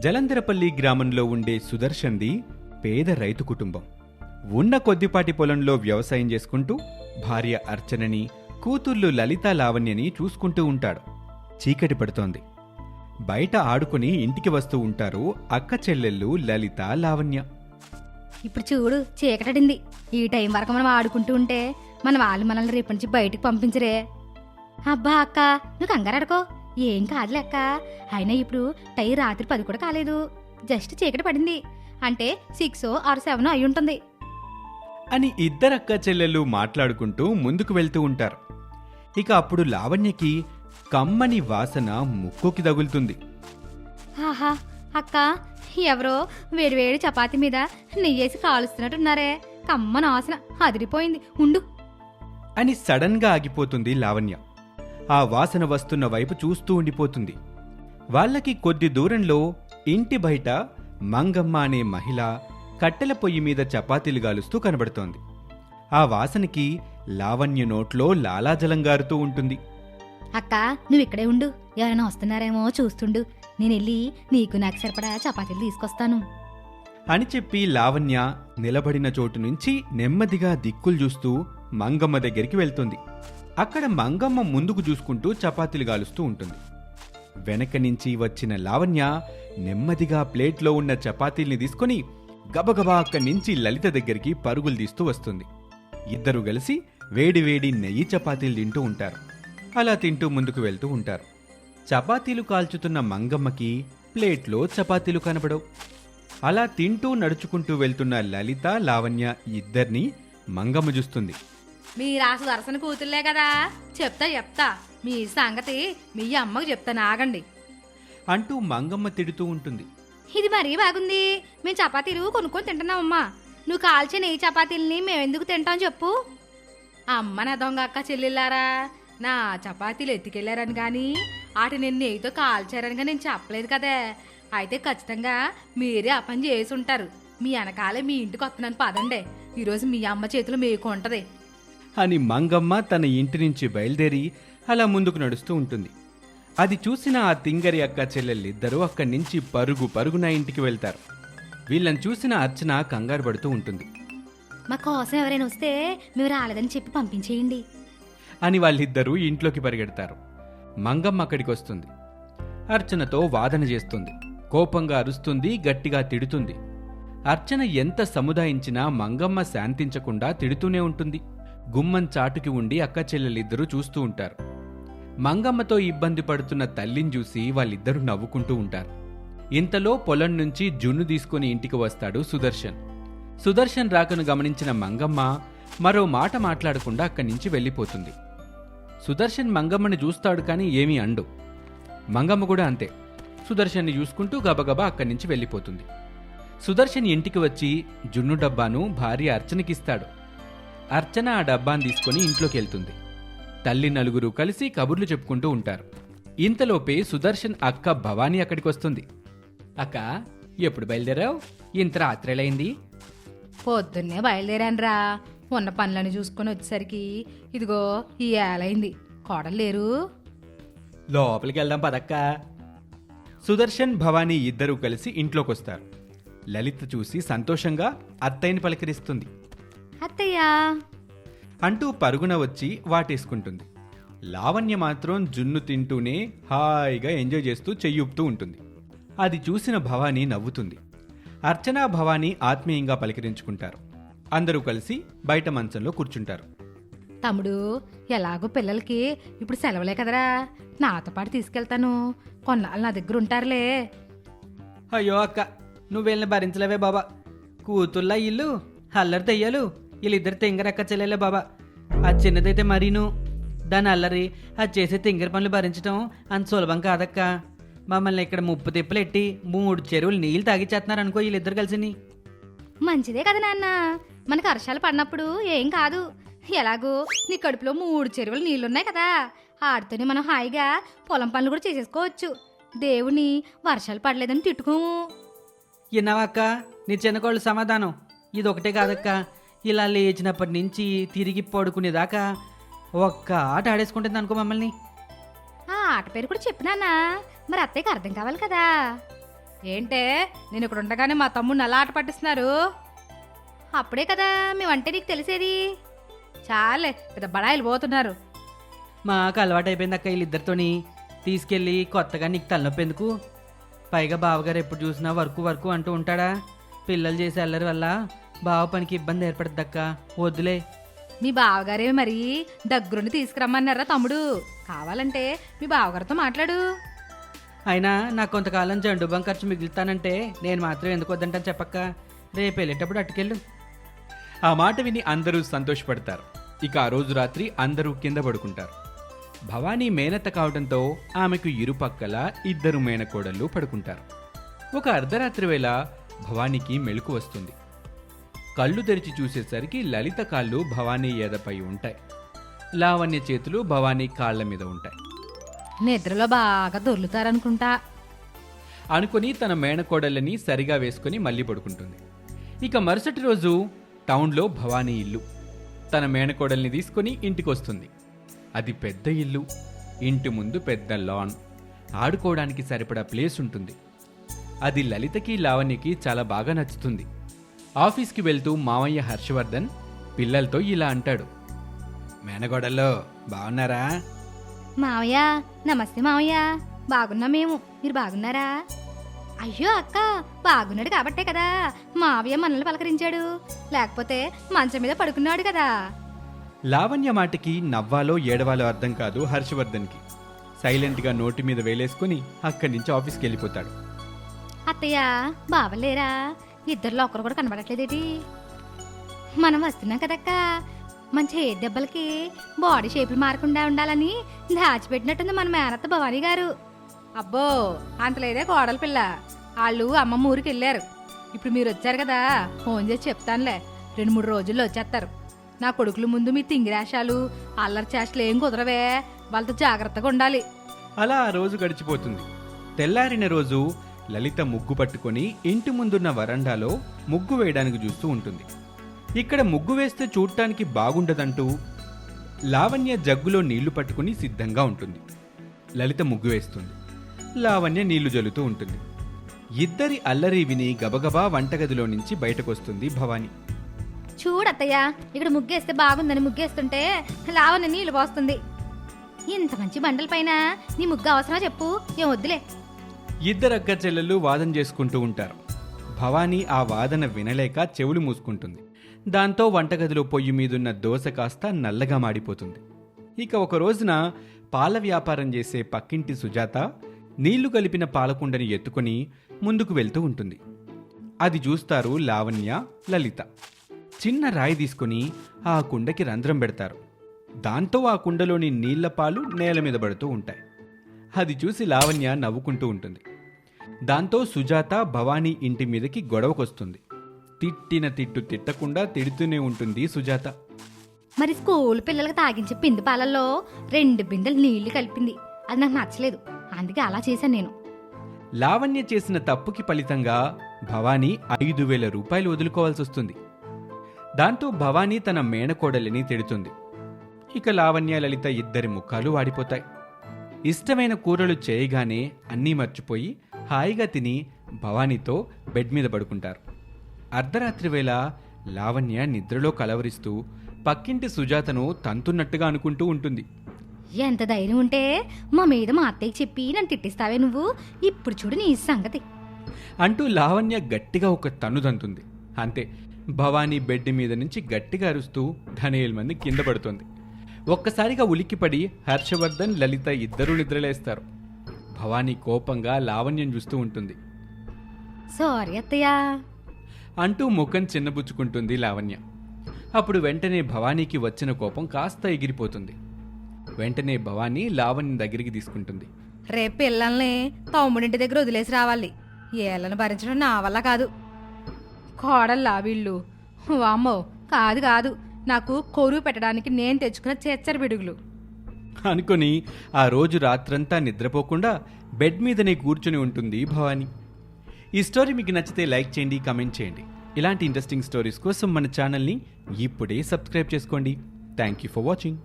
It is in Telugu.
జలంధరపల్లి గ్రామంలో ఉండే సుదర్శన్ది పేద రైతు కుటుంబం. ఉన్న కొద్దిపాటి పొలంలో వ్యవసాయం చేసుకుంటూ భార్య అర్చనని, కూతుర్లు లలిత, లావణ్యని చూసుకుంటూ ఉంటాడు. చీకటి పడుతోంది. బయట ఆడుకుని ఇంటికి వస్తూ ఉంటారు అక్క చెల్లెళ్ళు లలిత, లావణ్య. ఇప్పుడు చూడు, చీకటడింది. ఈ టైం వరకు మనం ఆడుకుంటూ ఉంటే మన వాళ్ళు మనల్ని రేపు నుంచి బయటికి పంపించరే. అబ్బా అక్క, నువ్వు కంగారడుకో, ఏం కాదులే అక్క. అయినా ఇప్పుడు టైం రాత్రి 10 కూడా కాలేదు, జస్ట్ చీకటి పడింది. అంటే 6 or 7 అయి ఉంటుంది అని ఇద్దరక్క చెల్లెళ్ళు మాట్లాడుకుంటూ ముందుకు వెళ్తూ ఉంటారు. ఇక అప్పుడు లావణ్యకి కమ్మని వాసన ముక్కుకి తగులుతుంది. ఆహా అక్క, ఎవరో వేడివేడి చపాతీ మీద నెయ్యేసి కాలుస్తున్నట్టున్నారే. కమ్మన వాసన అదిరిపోయింది, ఉండు అని సడన్ గా ఆగిపోతుంది లావణ్య. ఆ వాసన వస్తున్న వైపు చూస్తూ ఉండిపోతుంది. వాళ్ళకి కొద్ది దూరంలో ఇంటి బయట మంగమ్మ అనే మహిళ కట్టెల పొయ్యి మీద చపాతీలు గాలుస్తూ కనబడుతోంది. ఆ వాసనకి లావణ్య నోట్లో లాలాజలం గారుతూ ఉంటుంది. అక్క, నువ్వు ఇక్కడే ఉండు, ఎవరైనా వస్తున్నారేమో చూస్తుండు. నేను వెళ్ళి నీకు నాకు సరిపడా చపాతీలు తీసుకొస్తాను అని చెప్పి లావణ్య నిలబడిన చోటు నుంచి నెమ్మదిగా దిక్కులు చూస్తూ మంగమ్మ దగ్గరికి వెళ్తుంది. అక్కడ మంగమ్మ ముందుకు చూసుకుంటూ చపాతీలు గాలుస్తూ ఉంటుంది. వెనక నుంచి వచ్చిన లావణ్య నెమ్మదిగా ప్లేట్లో ఉన్న చపాతీల్ని తీసుకుని గబగబా అక్కడి నుంచి లలిత దగ్గరికి పరుగులు తీస్తూ వస్తుంది. ఇద్దరూ కలిసి వేడివేడి నెయ్యి చపాతీలు తింటూ ఉంటారు. అలా తింటూ ముందుకు వెళ్తూ ఉంటారు. చపాతీలు కాల్చుతున్న మంగమ్మకి ప్లేట్లో చపాతీలు కనబడవు. అలా తింటూ నడుచుకుంటూ వెళ్తున్న లలిత, లావణ్య ఇద్దరినీ మంగమ్మ చూస్తుంది. మీ రాసు వరసన కూతుర్లే కదా, చెప్తా మీ సంగతి మీ అమ్మకు చెప్తాను, ఆగండి అంటూ మంగమ్మ తిడుతూ ఉంటుంది. ఇది మరీ బాగుంది. మేము చపాతీలు కొనుక్కొని తింటున్నామమ్మా. నువ్వు కాల్చే నెయ్యి చపాతీలని మేమెందుకు తింటాం చెప్పు. అమ్మ నా దొంగ అక్క చెల్లెళ్ళారా, నా చపాతీలు ఎత్తుకెళ్లారని గాని వాటి నేను నెయ్యితో కాల్చారని నేను చెప్పలేదు కదే. అయితే ఖచ్చితంగా మీరే ఆ పని చేసి ఉంటారు. మీ వెనకాలే మీ ఇంటికి వస్తున్నాను, పదండే. ఈరోజు మీ అమ్మ చేతిలో మీకు ఉంటది అని మంగమ్మ తన ఇంటి నుంచి బయలుదేరి అలా ముందుకు నడుస్తూ ఉంటుంది. అది చూసిన ఆ తింగరి అక్క చెల్లెళ్ళిద్దరూ అక్కడి నుంచి పరుగున ఇంటికి వెళ్తారు. వీళ్ళని చూసిన అర్చన కంగారు పడుతూ ఉంటుంది. మా కోసం ఎవరైనా వస్తే మేము రాలేదని చెప్పి పంపించేయండి అని వాళ్ళిద్దరూ ఇంట్లోకి పరిగెడతారు. మంగమ్మ అక్కడికి వస్తుంది. అర్చనతో వాదన చేస్తుంది. కోపంగా అరుస్తుంది, గట్టిగా తిడుతుంది. అర్చన ఎంత సముదాయించినా మంగమ్మ శాంతించకుండా తిడుతూనే ఉంటుంది. గుమ్మం చాటుకి ఉండి అక్క చెల్లెలిద్దరూ చూస్తూ ఉంటారు. మంగమ్మతో ఇబ్బంది పడుతున్న తల్లిని చూసి వాళ్ళిద్దరూ నవ్వుకుంటూ ఉంటారు. ఇంతలో పొలం నుంచి జున్ను తీసుకుని ఇంటికి వస్తాడు సుదర్శన్. సుదర్శన్ రాకను గమనించిన మంగమ్మ మరో మాట మాట్లాడకుండా అక్కడి నుంచి వెళ్ళిపోతుంది. సుదర్శన్ మంగమ్మని చూస్తాడు కానీ ఏమీ అండు. మంగమ్మ కూడా అంతే, సుదర్శన్ని చూసుకుంటూ గబగబా అక్కడి నుంచి వెళ్ళిపోతుంది. సుదర్శన్ ఇంటికి వచ్చి జున్ను డబ్బాను భార్య అర్చనకిస్తాడు. అర్చన ఆ డబ్బాను తీసుకుని ఇంట్లోకి వెళ్తుంది. తల్లి నలుగురు కలిసి కబుర్లు చెప్పుకుంటూ ఉంటారు. ఇంతలోపే సుదర్శన్ అక్క భవానీ అక్కడికి వస్తుంది. అక్క, ఎప్పుడు బయలుదేరావు? ఇంత రాత్రేలైంది. పొద్దున్నే బయలుదేరానురా. ఉన్న పనులను చూసుకొని వచ్చేసరికి ఇదిగో ఈ ఏలైంది. కోడలు లేరు. లోపలికి వెళ్దాం పదక్క. సుదర్శన్, భవానీ ఇద్దరూ కలిసి ఇంట్లోకొస్తారు. లలిత చూసి సంతోషంగా అత్తయ్యని పలకరిస్తుంది. అత్తయ్యా అంటూ పరుగున వచ్చి వాటేసుకుంటుంది. లావణ్య మాత్రం జున్ను తింటూనే హాయిగా ఎంజాయ్ చేస్తూ చెయ్యూపుతూ ఉంటుంది. అది చూసిన భవానీ నవ్వుతుంది. అర్చన, భవానీ ఆత్మీయంగా పలకరించుకుంటారు. అందరూ కలిసి బయట మంచంలో కూర్చుంటారు. తమ్ముడు, ఎలాగో పిల్లలకి ఇప్పుడు సెలవులే కదరా, నాతో పాటు తీసుకెళ్తాను. కొన్నాళ్ళు నా దగ్గర ఉంటారులే. అయ్యో అక్క, నువ్వెళ్ళని భరించలేవే బాబా. కూతుళ్ళ ఇల్లు అల్లరి తెయ్యాలు, వీళ్ళిద్దరు తింగరక్క చెల్లెలే బాబా. ఆ చిన్నదైతే మరీను, దాని అల్లరి అది చేసే తింగర పనులు భరించడం అంత సులభం కాదక్క. మమ్మల్ని ఇక్కడ ముప్పు తిప్పలు ఎట్టి 3 చెరువులు నీళ్ళు తాగిచ్చేస్తున్నారు అనుకో వీళ్ళిద్దరు కలిసిని. మంచిదే కదా నాన్న, మనకు వర్షాలు పడినప్పుడు ఏం కాదు. ఎలాగో నీ కడుపులో 3 చెరువులు నీళ్లున్నాయి కదా, ఆడితోనే మనం హాయిగా పొలం పనులు కూడా చేసేసుకోవచ్చు. దేవుని వర్షాలు పడలేదని తిట్టుకోము. విన్నావా అక్క, నీ చిన్నకోళ్ళు సమాధానం ఇదొకటే కాదక్క. ఇలా లేచినప్పటి నుంచి తిరిగి పడుకునేదాకా ఒక్క ఆట ఆడేసుకుంటుంది అనుకో మమ్మల్ని. ఆ ఆట పేరు కూడా చెప్పినానా, మరి అత్తయ్యకి అర్థం కావాలి కదా. ఏంటే నేను ఇక్కడ ఉండగానే మా తమ్ముడిని అలా ఆట పట్టిస్తున్నారు? అప్పుడే కదా మేమంటే నీకు తెలిసేది. చాలే పెద్ద బడాయిలు పోతున్నారు. మాకు అలవాటు అయిపోయింది అక్క వీళ్ళిద్దరితోని. తీసుకెళ్ళి కొత్తగా నీకు తలనొప్పి ఎందుకు? పైగా బావగారు ఎప్పుడు చూసినా వర్క్ వర్క్ అంటూ ఉంటాడా? పిల్లలు చేసే అల్లరి వల్ల బావ పనికి ఇబ్బంది ఏర్పడుతుంది అక్క, వద్దులే. మీ బావగారే మరి దగ్గరుండి తీసుకురమ్మన్నారా తమ్ముడు? కావాలంటే మీ బావగారితో మాట్లాడు. అయినా నాకు కొంతకాలం జండుబాం ఖర్చు మిగులుతానంటే నేను మాత్రం ఎందుకు వద్దంటాను చెప్పక్క. రేపు వెళ్ళేటప్పుడు అట్టుకెళ్ళు. ఆ మాట విని అందరూ సంతోషపడతారు. ఇక ఆ రోజు రాత్రి అందరూ కింద పడుకుంటారు. భవానీ మేనత్త కావడంతో ఆమెకు ఇరుపక్కల ఇద్దరు మేనకోడళ్ళు పడుకుంటారు. ఒక అర్ధరాత్రి వేళ భవానీకి మెలకు వస్తుంది. కళ్ళు తెరిచి చూసేసరికి లలిత కాళ్ళు భవానీ ఎదపై ఉంటాయి. లావణ్య చేతులు భవానీ కాళ్ల మీద ఉంటాయి. నిద్రలో బాగా దొర్లుతారనుకుంటా అనుకుని తన మేనకోడళ్ళని సరిగా వేసుకుని మళ్ళీ పడుకుంటుంది. ఇక మరుసటి రోజు టౌన్లో భవానీ ఇల్లు. తన మేనకోడల్ని తీసుకుని ఇంటికొస్తుంది. అది పెద్ద ఇల్లు. ఇంటి ముందు పెద్ద లాన్, ఆడుకోవడానికి సరిపడా ప్లేస్ ఉంటుంది. అది లలితకి లావణ్యకి చాలా బాగా నచ్చుతుంది. ఆఫీస్కి వెళ్తూ మామయ్య హర్షవర్ధన్ పిల్లలతో ఇలా అంటాడు. మేనకోడల్లో బాగున్నారా? మావయ్య నమస్తే మావయ్య. బాగున్నా మేము, మీరు బాగున్నారా? అయ్యో అక్క, బాగున్నాడు కాబట్టే కదా మావయ్య మనల్ని పలకరించాడు, లేకపోతే మంచం మీద పడుకున్నాడు కదా. లావణ్య మాటకి నవ్వాలో ఏడవాలో అర్థం కాదు హర్షవర్ధన్కి. సైలెంట్గా నోటి మీద వేలేసుకుని అక్కడి నుంచి ఆఫీస్కి వెళ్ళిపోతాడు. అత్తయ్య బావలేరా? ఇద్దరిలో ఒకరు కూడా కనబడట్లేదేటి? మనం వస్తున్నాం కదక్క, మంచి ఏ దెబ్బలకి బాడీ షేపులు మారకుండా ఉండాలని దాచిపెట్టినట్టుంది మన మేనత్త భవానీ గారు. అబ్బో అంతలేదే కోడల పిల్ల. వాళ్ళు అమ్మమ్మ ఊరికి వెళ్ళారు. ఇప్పుడు మీరు వచ్చారు కదా, ఫోన్ చేసి చెప్తానులే. 2-3 రోజుల్లో వచ్చేస్తారు. నా కొడుకుల ముందు మీ తింగిరాశాలు అల్లరి చేష్టలు ఏం కుదరవే. వాళ్ళతో జాగ్రత్తగా ఉండాలి. అలా ఆ రోజు గడిచిపోతుంది. తెల్లారిన రోజు లలిత ముగ్గు పట్టుకొని ఇంటి ముందున్న వరండాలో ముగ్గు వేయడానికి చూస్తూ ఉంటుంది. ఇక్కడ ముగ్గు వేస్తే చూడటానికి బాగుండదంటూ లావణ్య జగ్గులో నీళ్లు పట్టుకుని సిద్ధంగా ఉంటుంది. లలిత ముగ్గు వేస్తుంది. లావణ్య నీళ్లు జల్లుతూ ఉంటుంది. ఇద్దరి అల్లరి విని గబగబా వంటగదిలో నుంచి బయటకొస్తుంది భవానీ. చూడత్తయ్య, ఇక్కడ ముగ్గేస్తే బాగుందని ముగ్గేస్తుంటే లావణ్య నీళ్లు పోస్తుంది. ఇంత మంచి బండల పైన నీ ముగ్గు అవసరమా చెప్పు? ఏం వద్దులే. ఇద్దరు అక్క చెల్లెళ్ళు వాదన చేసుకుంటూ ఉంటారు. భవానీ ఆ వాదన వినలేక చెవులు మూసుకుంటుంది. దాంతో వంటగదిలో పొయ్యి మీదున్న దోశ కాస్త నల్లగా మాడిపోతుంది. ఇక ఒక రోజున పాల వ్యాపారం చేసే పక్కింటి సుజాత నీళ్లు కలిపిన పాలకుండని ఎత్తుకుని ముందుకు వెళ్తూ ఉంటుంది. అది చూస్తారు లావణ్య, లలిత. చిన్న రాయి తీసుకుని ఆ కుండకి రంధ్రం పెడతారు. దాంతో ఆ కుండలోని నీళ్ల పాలు నేల మీద పడుతూ ఉంటాయి. అది చూసి లావణ్య నవ్వుకుంటూ ఉంటుంది. దాంతో సుజాత భవానీ ఇంటి మీదకి గొడవకొస్తుంది. తిట్టిన తిట్టు తిట్టకుండా తిడుతూనే ఉంటుంది సుజాత. మరి స్కూల్ పిల్లలకు తాగించే పిండి పాలల్లో 2 బిందెలు నీళ్లు కలిపింది. అది నాకు నచ్చలేదు, అందుకే అలా చేశాను నేను. లావణ్య చేసిన తప్పుకి ఫలితంగా భవానీ 5,000 రూపాయలు వదులుకోవాల్సి వస్తుంది. దాంతో భవానీ తన మేనకోడలిని తిడుతుంది. ఇక లావణ్య, లలిత ఇద్దరి ముఖాలు వాడిపోతాయి. ఇష్టమైన కూరలు చేయగానే అన్నీ మర్చిపోయి హాయిగా తిని భవానీతో బెడ్ మీద పడుకుంటారు. అర్ధరాత్రి వేళ లావణ్య నిద్రలో కలవరిస్తూ పక్కింటి సుజాతను తంతున్నట్టుగా అనుకుంటూ ఉంటుంది. ఎంత ధైర్యం ఉంటే మా మీద మా అత్తయ్యకి చెప్పి నన్ను తిట్టిస్తావే నువ్వు? ఇప్పుడు చూడు నీ సంగతి అంటూ లావణ్య గట్టిగా ఒక తన్ను తంతుంది. అంతే, భవానీ బెడ్ మీద నుంచి గట్టిగా అరుస్తూ ధనేల్మంది కింద పడుతుంది. ఒక్కసారిగా ఉలిక్కిపడి హర్షవర్ధన్, లలిత ఇద్దరూ నిద్రలేస్తారు. భవానీ కోపంగా లావణ్యం చూస్తూ ఉంటుంది. సారీ అత్తయ్య అంటూ ముఖం చిన్నబుచ్చుకుంటుంది లావణ్య. అప్పుడు వెంటనే భవానీకి వచ్చిన కోపం కాస్త ఎగిరిపోతుంది. వెంటనే భవానీ లావణ్య దగ్గరికి తీసుకుంటుంది. రేపు పిల్లల్ని తమ్ముడింటి దగ్గర వదిలేసి రావాలి. ఏళ్ళను భరించడం నా వల్ల కాదు. కోడల్లా వీళ్ళు? వామ్మో, కాదు కాదు, నాకు కొరువు పెట్టడానికి నేను తెచ్చుకున్న చెచ్చర పిడుగులు అనుకుని ఆ రోజు రాత్రంతా నిద్రపోకుండా బెడ్ మీదనే కూర్చుని ఉంటుంది భవానీ. ఈ స్టోరీ మీకు నచ్చితే లైక్ చేయండి, కమెంట్ చేయండి. ఇలాంటి ఇంట్రెస్టింగ్ స్టోరీస్ కోసం మన ఛానల్ని ఇప్పుడే సబ్స్క్రైబ్ చేసుకోండి. Thank you for watching.